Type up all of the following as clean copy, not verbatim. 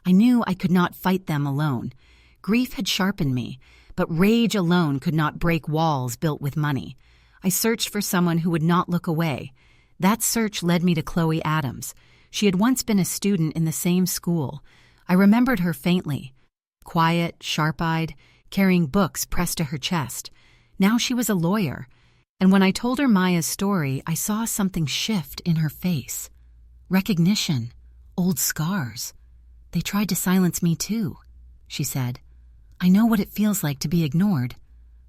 I knew I could not fight them alone. Grief had sharpened me, but rage alone could not break walls built with money. I searched for someone who would not look away. That search led me to Chloe Adams. She had once been a student in the same school. I remembered her faintly. Quiet, sharp-eyed, carrying books pressed to her chest. Now she was a lawyer. And when I told her Maya's story, I saw something shift in her face. Recognition. Old scars. They tried to silence me too, she said. I know what it feels like to be ignored.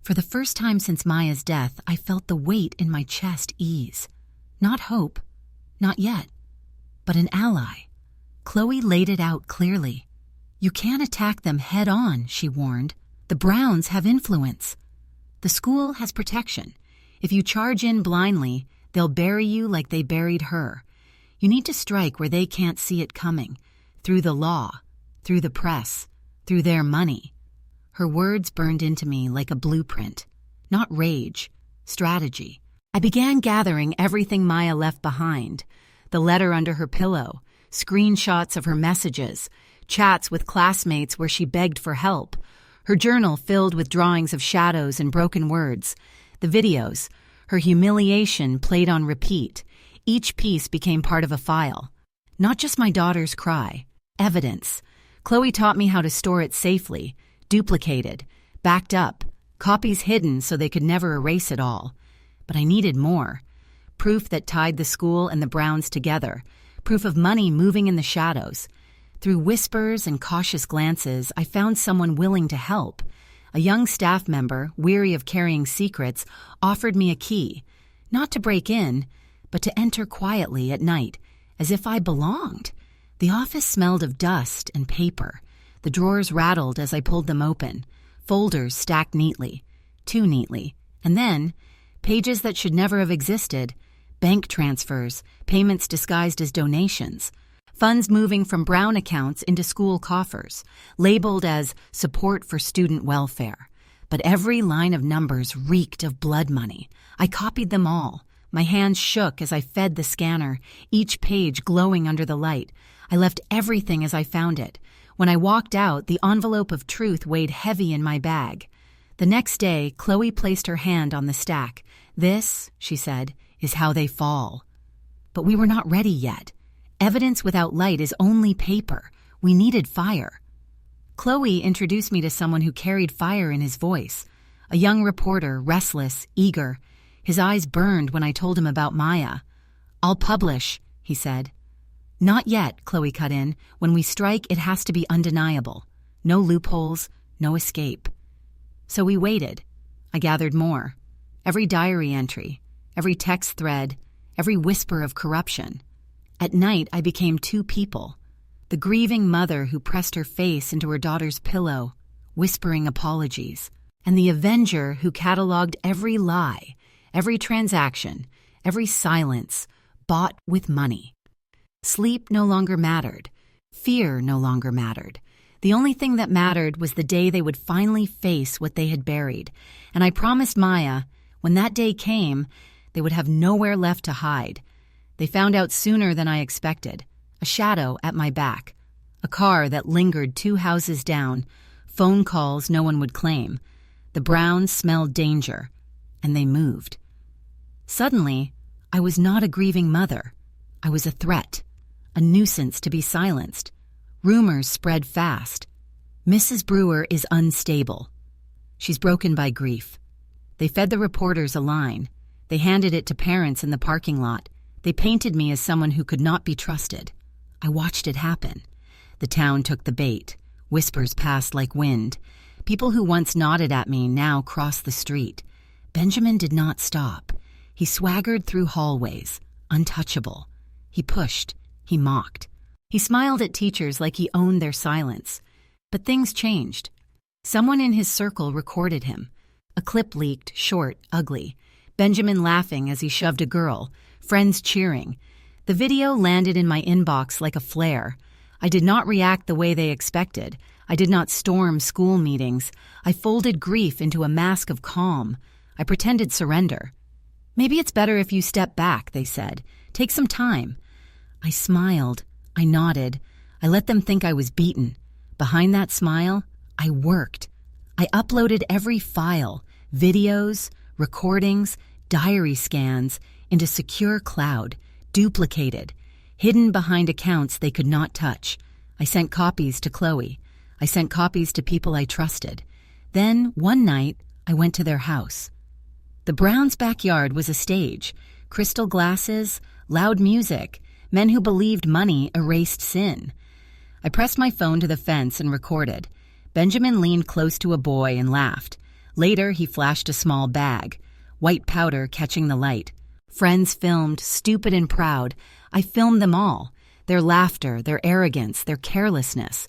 For the first time since Maya's death, I felt the weight in my chest ease. Not hope, not yet, but an ally. Chloe laid it out clearly. You can't attack them head on, she warned. The Browns have influence. The school has protection. If you charge in blindly, they'll bury you like they buried her. You need to strike where they can't see it coming, through the law, through the press, through their money. Her words burned into me like a blueprint. Not rage, strategy. I began gathering everything Maya left behind. The letter under her pillow, screenshots of her messages, chats with classmates where she begged for help, her journal filled with drawings of shadows and broken words, the videos, her humiliation played on repeat. Each piece became part of a file. Not just my daughter's cry. Evidence. Chloe taught me how to store it safely, duplicated, backed up, copies hidden so they could never erase it all. But I needed more. Proof that tied the school and the Browns together. Proof of money moving in the shadows. Through whispers and cautious glances, I found someone willing to help. A young staff member, weary of carrying secrets, offered me a key. Not to break in, but to enter quietly at night, as if I belonged. The office smelled of dust and paper. The drawers rattled as I pulled them open. Folders stacked neatly, too neatly. And then, pages that should never have existed, bank transfers, payments disguised as donations, funds moving from Brown accounts into school coffers, labeled as support for student welfare. But every line of numbers reeked of blood money. I copied them all. My hands shook as I fed the scanner, each page glowing under the light. I left everything as I found it. When I walked out, the envelope of truth weighed heavy in my bag. The next day, Chloe placed her hand on the stack. This, she said, is how they fall. But we were not ready yet. Evidence without light is only paper. We needed fire. Chloe introduced me to someone who carried fire in his voice. A young reporter, restless, eager. His eyes burned when I told him about Maya. I'll publish, he said. Not yet, Chloe cut in. When we strike, it has to be undeniable. No loopholes, no escape. So we waited. I gathered more. Every diary entry, every text thread, every whisper of corruption. At night, I became two people. The grieving mother who pressed her face into her daughter's pillow, whispering apologies, and the avenger who cataloged every lie, every transaction, every silence, bought with money. Sleep no longer mattered. Fear no longer mattered. The only thing that mattered was the day they would finally face what they had buried. And I promised Maya, when that day came, they would have nowhere left to hide. They found out sooner than I expected. A shadow at my back. A car that lingered 2 houses down. Phone calls no one would claim. The Browns smelled danger. And they moved. Suddenly, I was not a grieving mother. I was a threat. A nuisance to be silenced. Rumors spread fast. Mrs. Brewer is unstable. She's broken by grief. They fed the reporters a line. They handed it to parents in the parking lot. They painted me as someone who could not be trusted. I watched it happen. The town took the bait. Whispers passed like wind. People who once nodded at me now crossed the street. Benjamin did not stop. He swaggered through hallways, untouchable. He pushed. He mocked. He smiled at teachers like he owned their silence. But things changed. Someone in his circle recorded him. A clip leaked, short, ugly. Benjamin laughing as he shoved a girl, friends cheering. The video landed in my inbox like a flare. I did not react the way they expected. I did not storm school meetings. I folded grief into a mask of calm. I pretended surrender. Maybe it's better if you step back, they said. Take some time. I smiled. I nodded. I let them think I was beaten. Behind that smile, I worked. I uploaded every file, videos, recordings, diary scans, into secure cloud, duplicated, hidden behind accounts they could not touch. I sent copies to Chloe. I sent copies to people I trusted. Then, one night, I went to their house. The Browns' backyard was a stage. Crystal glasses, loud music, men who believed money erased sin. I pressed my phone to the fence and recorded. Benjamin leaned close to a boy and laughed. Later, he flashed a small bag, white powder catching the light. Friends filmed, stupid and proud. I filmed them all, their laughter, their arrogance, their carelessness.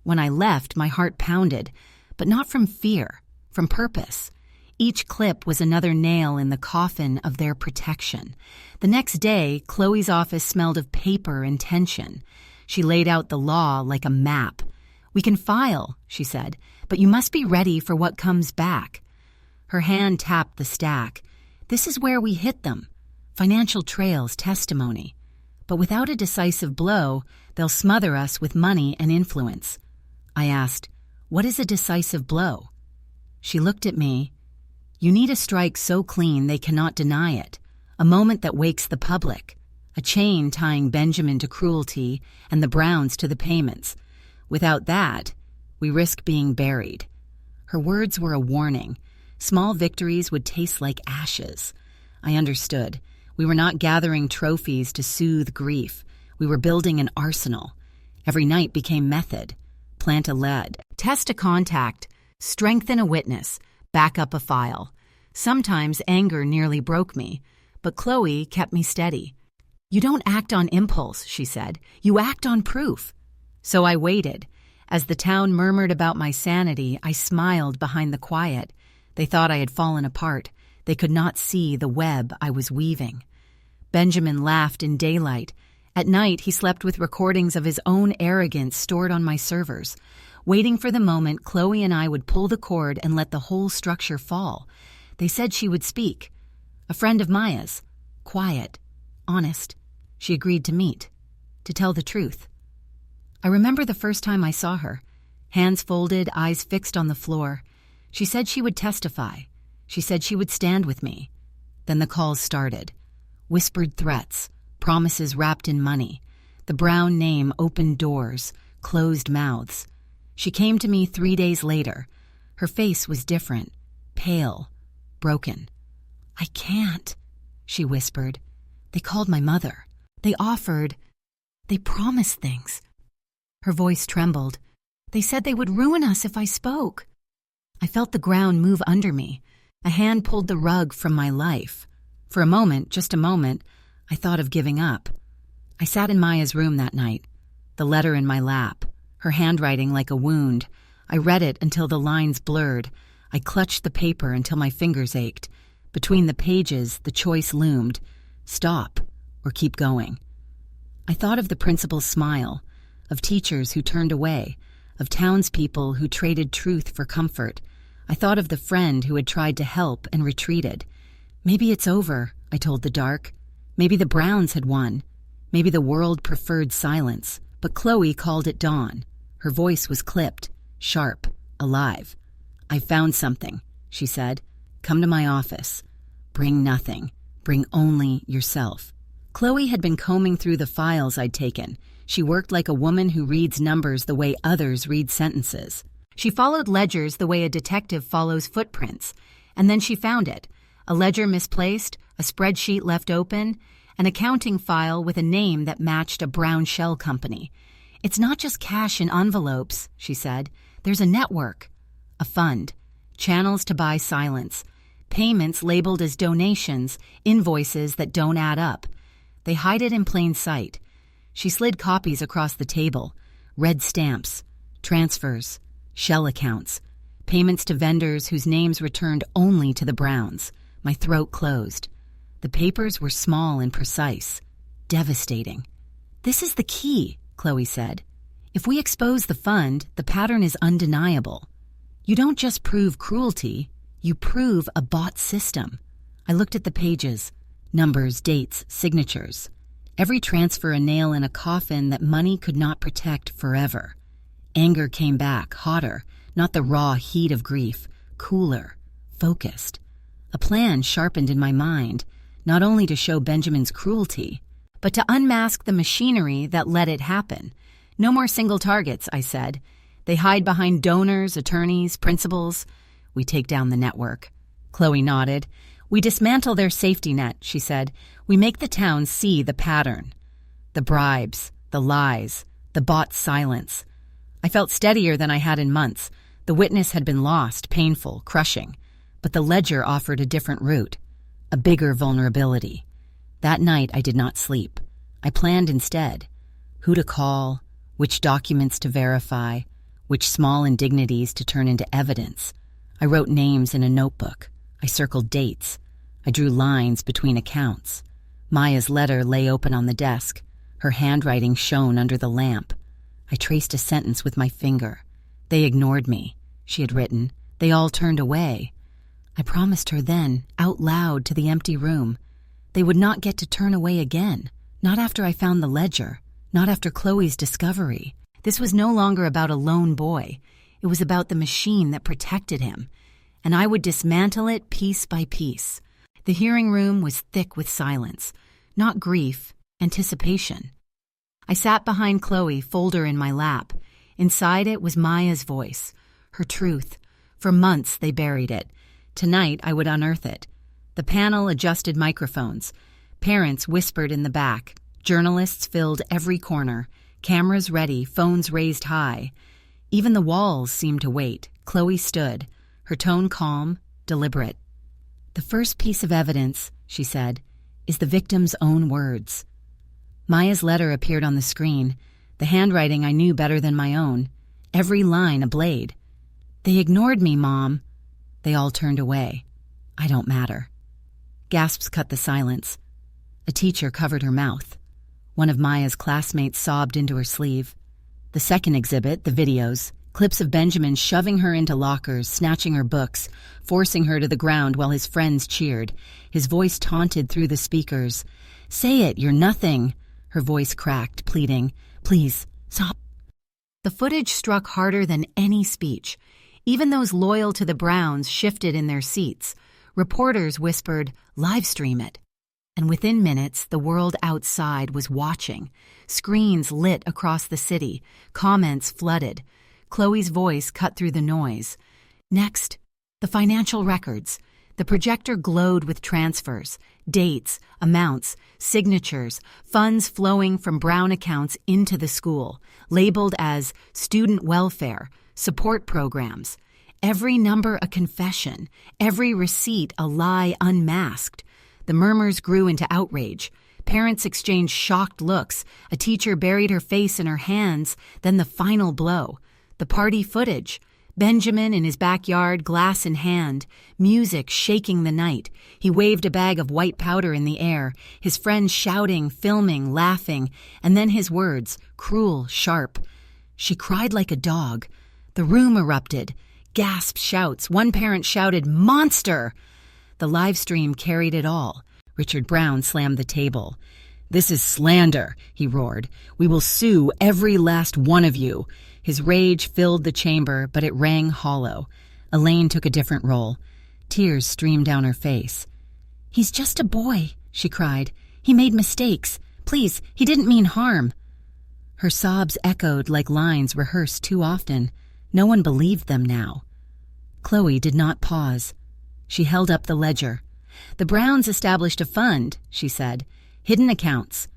When I left, my heart pounded, but not from fear, from purpose. Each clip was another nail in the coffin of their protection. The next day, Chloe's office smelled of paper and tension. She laid out the law like a map. "We can file," she said, "but you must be ready for what comes back." Her hand tapped the stack. "This is where we hit them. Financial trails, testimony. But without a decisive blow, they'll smother us with money and influence." I asked, "What is a decisive blow?" She looked at me. "You need a strike so clean they cannot deny it, a moment that wakes the public, a chain tying Benjamin to cruelty and the Browns to the payments. Without that, we risk being buried." Her words were a warning. Small victories would taste like ashes. I understood. We were not gathering trophies to soothe grief. We were building an arsenal. Every night became method. Plant a lead, test a contact, strengthen a witness, back up a file. Sometimes anger nearly broke me, but Chloe kept me steady. "You don't act on impulse," she said. "You act on proof." So I waited. As the town murmured about my sanity, I smiled behind the quiet. They thought I had fallen apart. They could not see the web I was weaving. Benjamin laughed in daylight. At night, he slept with recordings of his own arrogance stored on my servers, waiting for the moment Chloe and I would pull the cord and let the whole structure fall. They said she would speak. A friend of Maya's. Quiet. Honest. She agreed to meet. To tell the truth. I remember the first time I saw her. Hands folded, eyes fixed on the floor. She said she would testify. She said she would stand with me. Then the calls started. Whispered threats. Promises wrapped in money. The Brown name opened doors, closed mouths. She came to me 3 days later. Her face was different, pale, broken. "I can't," she whispered. "They called my mother. They offered. They promised things." Her voice trembled. "They said they would ruin us if I spoke." I felt the ground move under me. A hand pulled the rug from my life. For a moment, just a moment, I thought of giving up. I sat in Maya's room that night, the letter in my lap, her handwriting like a wound. I read it until the lines blurred. I clutched the paper until my fingers ached. Between the pages, the choice loomed. Stop or keep going. I thought of the principal's smile, of teachers who turned away, of townspeople who traded truth for comfort. I thought of the friend who had tried to help and retreated. Maybe it's over, I told the dark. Maybe the Browns had won. Maybe the world preferred silence. But Chloe called it dawn. Her voice was clipped, sharp, alive. "I found something," she said. "Come to my office. Bring nothing. Bring only yourself." Chloe had been combing through the files I'd taken. She worked like a woman who reads numbers the way others read sentences. She followed ledgers the way a detective follows footprints. And then she found it. A ledger misplaced, a spreadsheet left open, an accounting file with a name that matched a brown shell company. "It's not just cash in envelopes," she said. "There's a network, a fund, channels to buy silence, payments labeled as donations, invoices that don't add up. They hide it in plain sight." She slid copies across the table, red stamps, transfers, shell accounts, payments to vendors whose names returned only to the Browns. My throat closed. The papers were small and precise, devastating. "This is the key," Chloe said. "If we expose the fund, the pattern is undeniable. You don't just prove cruelty, you prove a bought system." I looked at the pages, numbers, dates, signatures. Every transfer a nail in a coffin that money could not protect forever. Anger came back, hotter, not the raw heat of grief, cooler, focused. A plan sharpened in my mind, not only to show Benjamin's cruelty, but to unmask the machinery that let it happen. No more single targets, I said. They hide behind donors, attorneys, principals. We take down the network. Chloe nodded. We dismantle their safety net, she said. We make the town see the pattern. The bribes, the lies, the bought silence. I felt steadier than I had in months. The witness had been lost, painful, crushing. But the ledger offered a different route, a bigger vulnerability. That night I did not sleep. I planned instead. Who to call, which documents to verify, which small indignities to turn into evidence. I wrote names in a notebook. I circled dates. I drew lines between accounts. Maya's letter lay open on the desk. Her handwriting shone under the lamp. I traced a sentence with my finger. They ignored me, she had written. They all turned away. I promised her then, out loud to the empty room. They would not get to turn away again. Not after I found the ledger. Not after Chloe's discovery. This was no longer about a lone boy. It was about the machine that protected him. And I would dismantle it piece by piece. The hearing room was thick with silence. Not grief, anticipation. I sat behind Chloe, folder in my lap. Inside it was Maya's voice, her truth. For months they buried it. Tonight I would unearth it. The panel adjusted microphones. Parents whispered in the back. Journalists filled every corner. Cameras ready, phones raised high. Even the walls seemed to wait. Chloe stood, her tone calm, deliberate. The first piece of evidence, she said, is the victim's own words. Maya's letter appeared on the screen. The handwriting I knew better than my own. Every line a blade. They ignored me, Mom. They all turned away. I don't matter. Gasps cut the silence. A teacher covered her mouth. One of Maya's classmates sobbed into her sleeve. The second exhibit, the videos, clips of Benjamin shoving her into lockers, snatching her books, forcing her to the ground while his friends cheered. His voice taunted through the speakers. Say it, you're nothing. Her voice cracked, pleading. Please, stop. The footage struck harder than any speech. Even those loyal to the Browns shifted in their seats. Reporters whispered, live stream it. And within minutes, the world outside was watching. Screens lit across the city. Comments flooded. Chloe's voice cut through the noise. Next, the financial records. The projector glowed with transfers, dates, amounts, signatures, funds flowing from Brown accounts into the school, labeled as student welfare, support programs. Every number a confession, every receipt a lie unmasked. The murmurs grew into outrage. Parents exchanged shocked looks. A teacher buried her face in her hands. Then the final blow. The party footage. Benjamin in his backyard, glass in hand. Music shaking the night. He waved a bag of white powder in the air. His friends shouting, filming, laughing. And then his words, cruel, sharp. She cried like a dog. The room erupted. Gasp shouts. One parent shouted, "Monster!" The live stream carried it all. Richard Brown slammed the table. "This is slander," he roared. "We will sue every last one of you." His rage filled the chamber, but it rang hollow. Elaine took a different role. Tears streamed down her face. "He's just a boy," she cried. "He made mistakes. Please, he didn't mean harm." Her sobs echoed like lines rehearsed too often. No one believed them now. Chloe did not pause. She held up the ledger. "The Browns established a fund," she said. "Hidden accounts.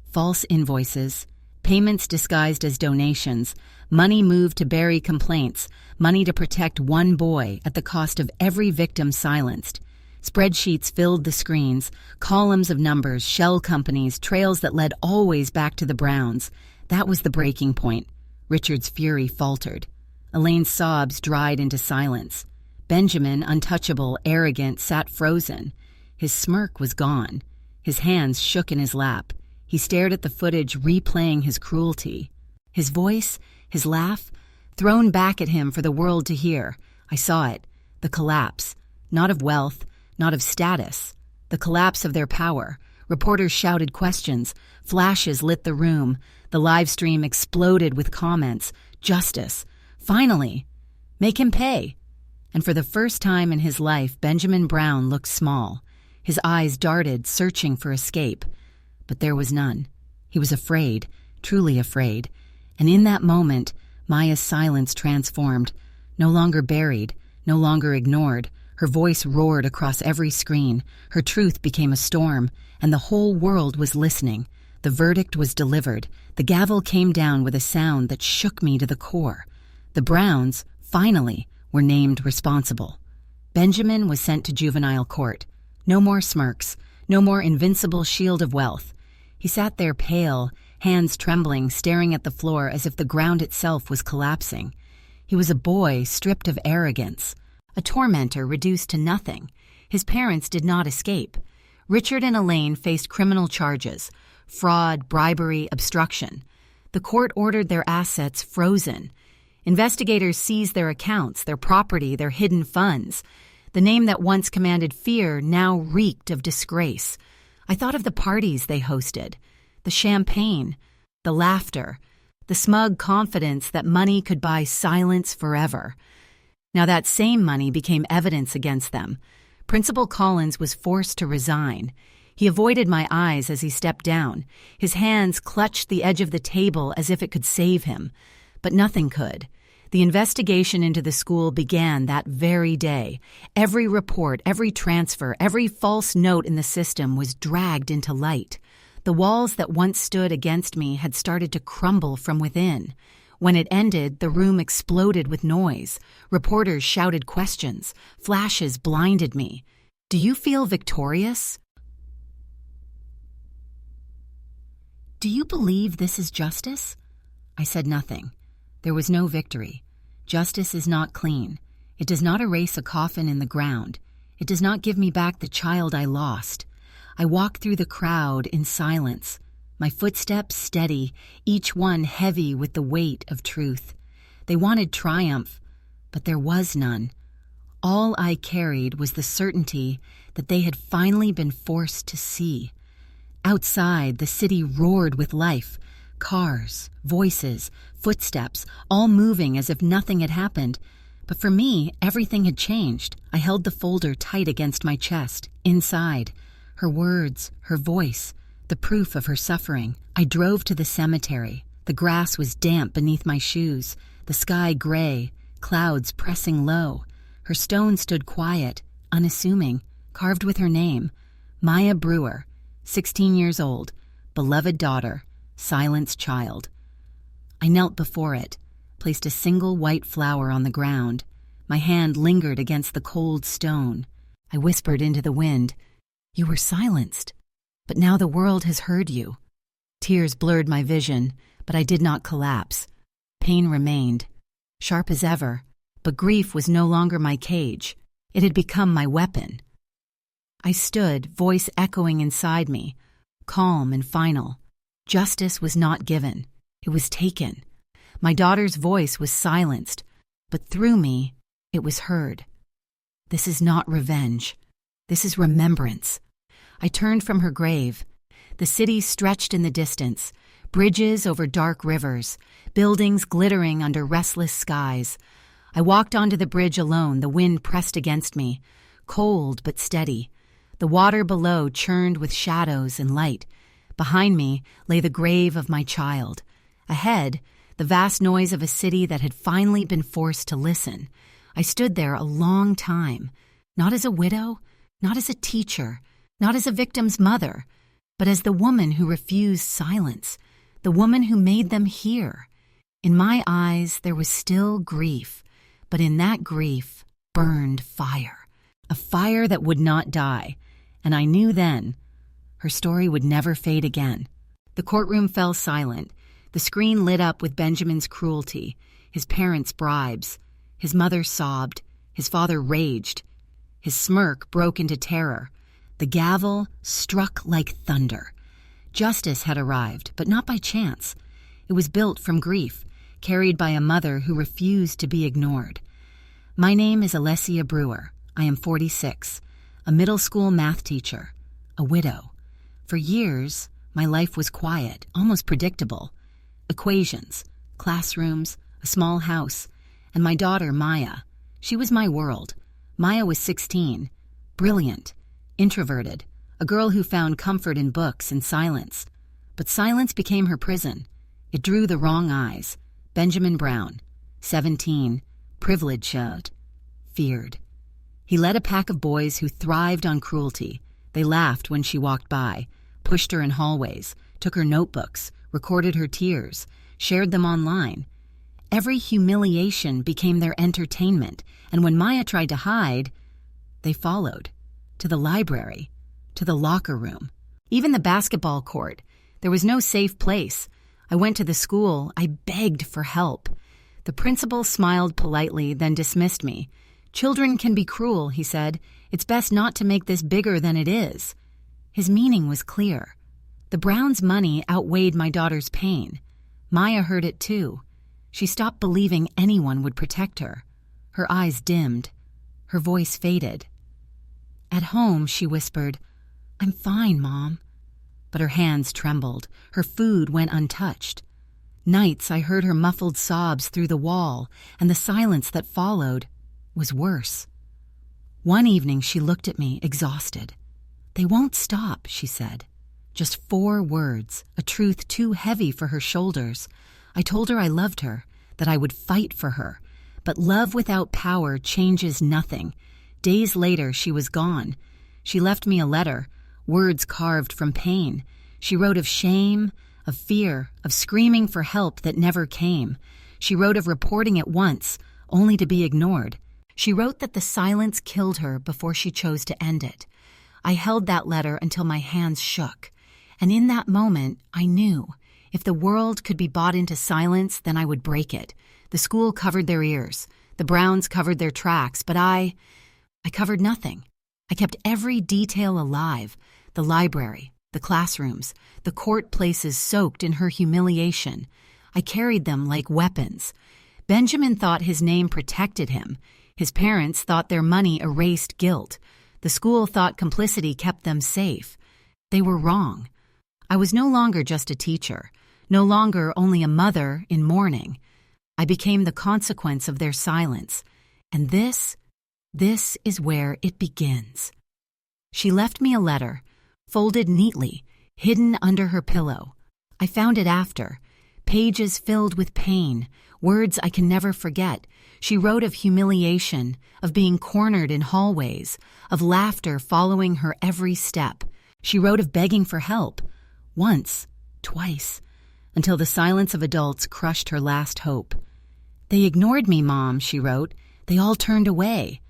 False invoices. Payments disguised as donations. Money moved to bury complaints. Money to protect one boy at the cost of every victim silenced. Spreadsheets filled the screens. Columns of numbers, shell companies, trails that led always back to the Browns. That was the breaking point. Richard's fury faltered. Elaine's sobs dried into silence. Benjamin, untouchable, arrogant, sat frozen. His smirk was gone. His hands shook in his lap. He stared at the footage, replaying his cruelty. His voice, his laugh, thrown back at him for the world to hear. I saw it. The collapse. Not of wealth, not of status. The collapse of their power. Reporters shouted questions. Flashes lit the room. The live stream exploded with comments. Justice. Finally. Make him pay. And for the first time in his life, Benjamin Brown looked small. His eyes darted, searching for escape. But there was none. He was afraid, truly afraid. And in that moment, Maya's silence transformed. No longer buried, no longer ignored. Her voice roared across every screen. Her truth became a storm, and the whole world was listening. The verdict was delivered. The gavel came down with a sound that shook me to the core. The Browns, finally, were named responsible. Benjamin was sent to juvenile court. No more smirks, no more invincible shield of wealth. He sat there pale, hands trembling, staring at the floor as if the ground itself was collapsing. He was a boy stripped of arrogance, a tormentor reduced to nothing. His parents did not escape. Richard and Elaine faced criminal charges: fraud, bribery, obstruction. The court ordered their assets frozen. Investigators seized their accounts, their property, their hidden funds. The name that once commanded fear now reeked of disgrace. I thought of the parties they hosted, the champagne, the laughter, the smug confidence that money could buy silence forever. Now that same money became evidence against them. Principal Collins was forced to resign. He avoided my eyes as he stepped down. His hands clutched the edge of the table as if it could save him. But nothing could. The investigation into the school began that very day. Every report, every transfer, every false note in the system was dragged into light. The walls that once stood against me had started to crumble from within. When it ended, the room exploded with noise. Reporters shouted questions. Flashes blinded me. Do you feel victorious? Do you believe this is justice? I said nothing. There was no victory. Justice is not clean. It does not erase a coffin in the ground. It does not give me back the child I lost. I walked through the crowd in silence, my footsteps steady, each one heavy with the weight of truth. They wanted triumph, but there was none. All I carried was the certainty that they had finally been forced to see. Outside, the city roared with life. Cars, voices, footsteps, all moving as if nothing had happened. But for me, everything had changed. I held the folder tight against my chest, inside. Her words, her voice, the proof of her suffering. I drove to the cemetery. The grass was damp beneath my shoes, the sky gray, clouds pressing low. Her stone stood quiet, unassuming, carved with her name. Maya Brewer, 16 years old, beloved daughter, silenced child. I knelt before it, placed a single white flower on the ground. My hand lingered against the cold stone. I whispered into the wind, "You were silenced, but now the world has heard you." Tears blurred my vision, but I did not collapse. Pain remained, sharp as ever, but grief was no longer my cage. It had become my weapon. I stood, voice echoing inside me, calm and final. Justice was not given. It was taken. My daughter's voice was silenced, but through me, it was heard. This is not revenge. This is remembrance. I turned from her grave. The city stretched in the distance, bridges over dark rivers, buildings glittering under restless skies. I walked onto the bridge alone, the wind pressed against me, cold but steady. The water below churned with shadows and light. Behind me lay the grave of my child. Ahead, the vast noise of a city that had finally been forced to listen. I stood there a long time, not as a widow, not as a teacher, not as a victim's mother, but as the woman who refused silence, the woman who made them hear. In my eyes, there was still grief, but in that grief burned fire, a fire that would not die, and I knew then her story would never fade again. The courtroom fell silent. The screen lit up with Benjamin's cruelty, his parents' bribes. His mother sobbed. His father raged. His smirk broke into terror. The gavel struck like thunder. Justice had arrived, but not by chance. It was built from grief, carried by a mother who refused to be ignored. My name is Alessia Brewer. I am 46, a middle school math teacher, a widow. For years, my life was quiet, almost predictable. Equations, classrooms, a small house, and my daughter, Maya. She was my world. Maya was 16, brilliant, introverted, a girl who found comfort in books and silence. But silence became her prison. It drew the wrong eyes. Benjamin Brown, 17, privileged, feared. He led a pack of boys who thrived on cruelty. They laughed when she walked by, pushed her in hallways, took her notebooks, recorded her tears, shared them online. Every humiliation became their entertainment, and when Maya tried to hide, they followed. To the library, to the locker room, even the basketball court. There was no safe place. I went to the school. I begged for help. The principal smiled politely, then dismissed me. "Children can be cruel," he said. "It's best not to make this bigger than it is." His meaning was clear. The Browns' money outweighed my daughter's pain. Maya heard it too. She stopped believing anyone would protect her. Her eyes dimmed. Her voice faded. At home, she whispered, "I'm fine, Mom." But her hands trembled. Her food went untouched. Nights I heard her muffled sobs through the wall, and the silence that followed was worse. One evening she looked at me, exhausted. "They won't stop," she said. Just 4 words, a truth too heavy for her shoulders. I told her I loved her, that I would fight for her. But love without power changes nothing. Days later, she was gone. She left me a letter, words carved from pain. She wrote of shame, of fear, of screaming for help that never came. She wrote of reporting at once, only to be ignored. She wrote that the silence killed her before she chose to end it. I held that letter until my hands shook. And in that moment, I knew, if the world could be bought into silence, then I would break it. The school covered their ears. The Browns covered their tracks, but I covered nothing. I kept every detail alive. The library, the classrooms, the court places soaked in her humiliation. I carried them like weapons. Benjamin thought his name protected him. His parents thought their money erased guilt. The school thought complicity kept them safe. They were wrong. I was no longer just a teacher, no longer only a mother in mourning. I became the consequence of their silence. And this is where it begins. She left me a letter, folded neatly, hidden under her pillow. I found it after, pages filled with pain, words I can never forget. She wrote of humiliation, of being cornered in hallways, of laughter following her every step. She wrote of begging for help, once, twice, until the silence of adults crushed her last hope. "They ignored me, Mom," she wrote. "They all turned away.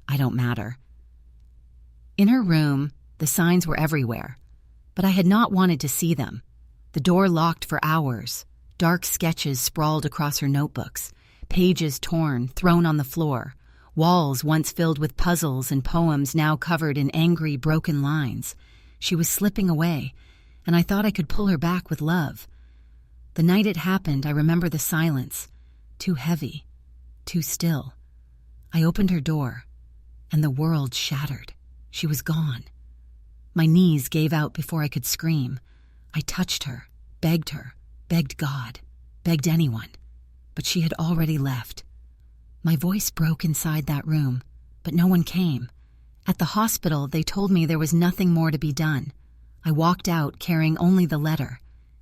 I don't matter." In her room, the signs were everywhere, but I had not wanted to see them. The door locked for hours, dark sketches sprawled across her notebooks, pages torn, thrown on the floor, walls once filled with puzzles and poems now covered in angry, broken lines. She was slipping away, and I thought I could pull her back with love. The night it happened, I remember the silence, too heavy, too still. I opened her door, and the world shattered. She was gone. My knees gave out before I could scream. I touched her, begged God, begged anyone, but she had already left. My voice broke inside that room, but no one came. At the hospital, they told me there was nothing more to be done. I walked out carrying only the letter,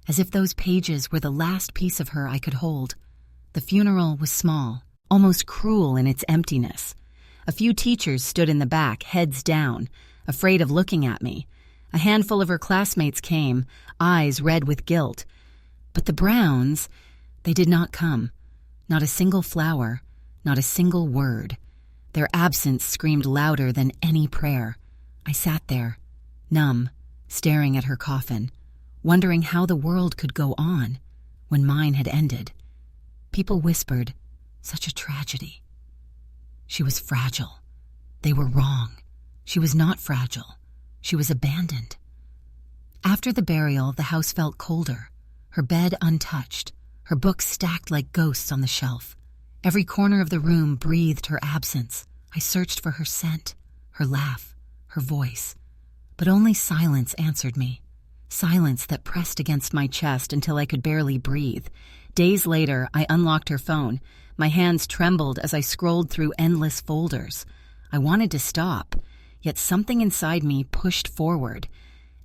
as if those pages were the last piece of her I could hold. The funeral was small, almost cruel in its emptiness. A few teachers stood in the back, heads down, afraid of looking at me. A handful of her classmates came, eyes red with guilt. But the Browns, they did not come. Not a single flower, not a single word. Their absence screamed louder than any prayer. I sat there, numb, staring at her coffin, wondering how the world could go on when mine had ended. People whispered, "Such a tragedy." She was fragile. They were wrong. She was not fragile. She was abandoned. After the burial, the house felt colder, her bed untouched, her books stacked like ghosts on the shelf. Every corner of the room breathed her absence. I searched for her scent, her laugh, her voice, but only silence answered me. Silence that pressed against my chest until I could barely breathe. Days later, I unlocked her phone. My hands trembled as I scrolled through endless folders. I wanted to stop, yet something inside me pushed forward.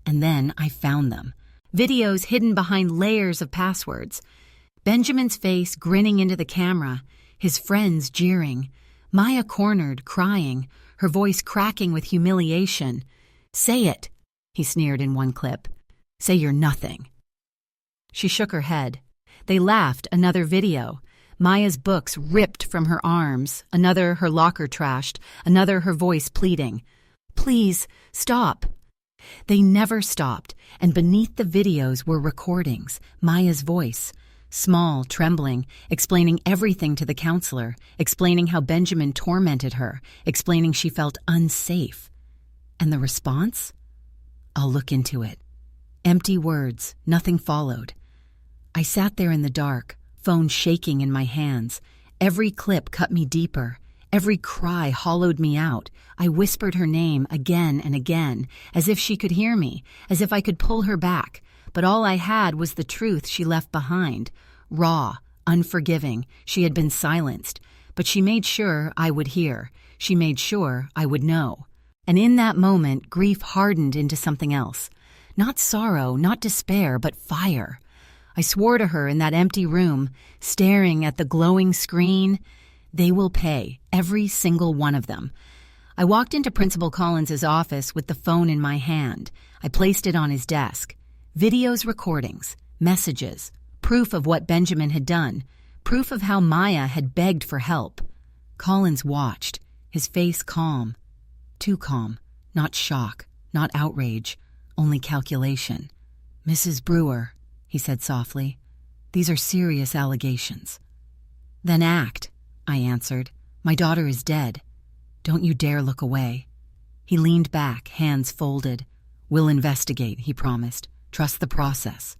And then I found them. Videos hidden behind layers of passwords. Benjamin's face grinning into the camera, his friends jeering. Maya cornered, crying, her voice cracking with humiliation. "Say it," he sneered in one clip. "Say you're nothing." She shook her head. They laughed, another video. Maya's books ripped from her arms, another her locker trashed, another her voice pleading. "Please, stop." They never stopped, and beneath the videos were recordings, Maya's voice, small, trembling, explaining everything to the counselor, explaining how Benjamin tormented her, explaining she felt unsafe. And the response? "I'll look into it." Empty words, nothing followed. I sat there in the dark, phone shaking in my hands. Every clip cut me deeper. Every cry hollowed me out. I whispered her name again and again, as if she could hear me, as if I could pull her back. But all I had was the truth she left behind. Raw, unforgiving, she had been silenced. But she made sure I would hear. She made sure I would know. And in that moment, grief hardened into something else. Not sorrow, not despair, but fire. I swore to her in that empty room, staring at the glowing screen, "They will pay, every single one of them." I walked into Principal Collins's office with the phone in my hand. I placed it on his desk. Videos, recordings, messages, proof of what Benjamin had done, proof of how Maya had begged for help. Collins watched, his face calm. Too calm, not shock, not outrage, only calculation. "Mrs. Brewer," he said softly, "these are serious allegations." "Then act," I answered. "My daughter is dead. Don't you dare look away." He leaned back, hands folded. "We'll investigate," he promised. "Trust the process."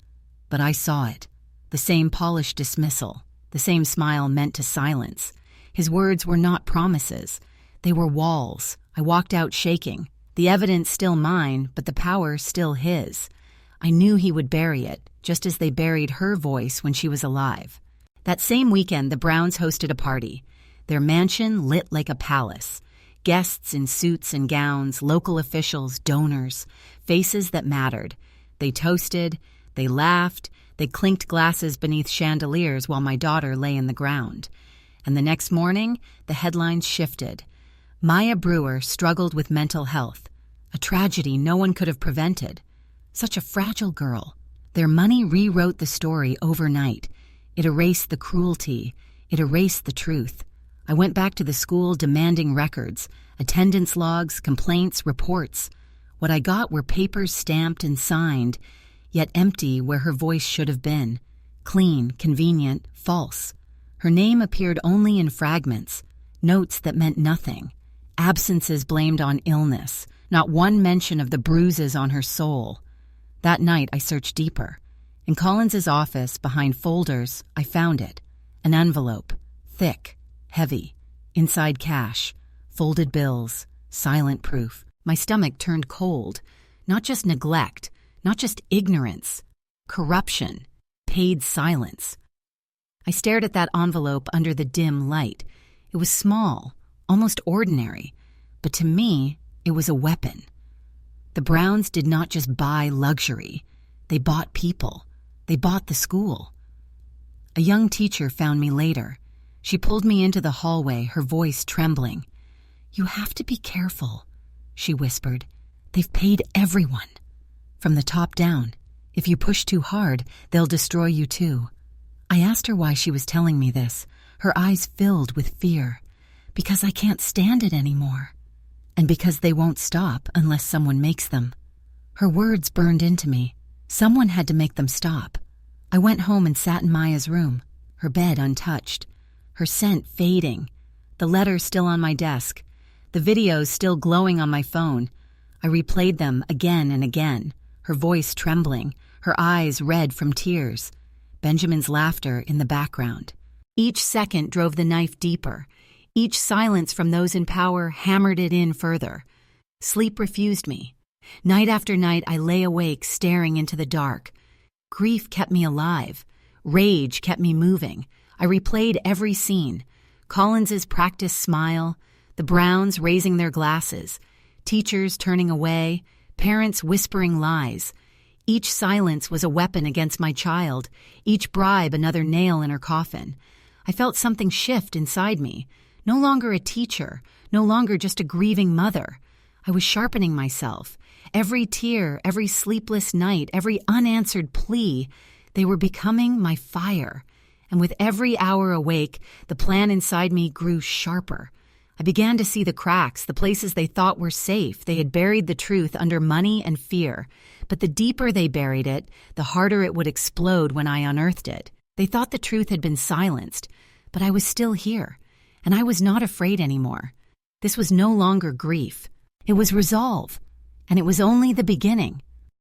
But I saw it. The same polished dismissal, the same smile meant to silence. His words were not promises. They were walls. I walked out shaking. The evidence still mine, but the power still his. I knew he would bury it, just as they buried her voice when she was alive. That same weekend, the Browns hosted a party. Their mansion lit like a palace. Guests in suits and gowns, local officials, donors, faces that mattered. They toasted, they laughed, they clinked glasses beneath chandeliers while my daughter lay in the ground. And the next morning, the headlines shifted. Maya Brewer struggled with mental health, a tragedy no one could have prevented. Such a fragile girl. Their money rewrote the story overnight. It erased the cruelty. It erased the truth. I went back to the school demanding records, attendance logs, complaints, reports. What I got were papers stamped and signed, yet empty where her voice should have been. Clean, convenient, false. Her name appeared only in fragments, notes that meant nothing. Absences blamed on illness, not one mention of the bruises on her soul. That night I searched deeper. In Collins's office, behind folders, I found it. An envelope, thick, heavy, inside cash, folded bills, silent proof. My stomach turned cold. Not just neglect, not just ignorance, corruption, paid silence. I stared at that envelope under the dim light. It was small, almost ordinary, but to me, it was a weapon. The Browns did not just buy luxury. They bought people. They bought the school. A young teacher found me later. She pulled me into the hallway, her voice trembling. "You have to be careful," she whispered. "They've paid everyone. From the top down. If you push too hard, they'll destroy you too." I asked her why she was telling me this, her eyes filled with fear. "Because I can't stand it anymore. And because they won't stop unless someone makes them." Her words burned into me. Someone had to make them stop. I went home and sat in Maya's room, her bed untouched, her scent fading, the letters still on my desk, the videos still glowing on my phone. I replayed them again and again, her voice trembling, her eyes red from tears, Benjamin's laughter in the background. Each second drove the knife deeper. Each silence from those in power hammered it in further. Sleep refused me. Night after night, I lay awake staring into the dark. Grief kept me alive. Rage kept me moving. I replayed every scene. Collins's practiced smile, the Browns raising their glasses, teachers turning away, parents whispering lies. Each silence was a weapon against my child, each bribe another nail in her coffin. I felt something shift inside me. No longer a teacher, no longer just a grieving mother. I was sharpening myself. Every tear, every sleepless night, every unanswered plea, they were becoming my fire. And with every hour awake, the plan inside me grew sharper. I began to see the cracks, the places they thought were safe. They had buried the truth under money and fear. But the deeper they buried it, the harder it would explode when I unearthed it. They thought the truth had been silenced, but I was still here, and I was not afraid anymore. This was no longer grief. It was resolve, and it was only the beginning.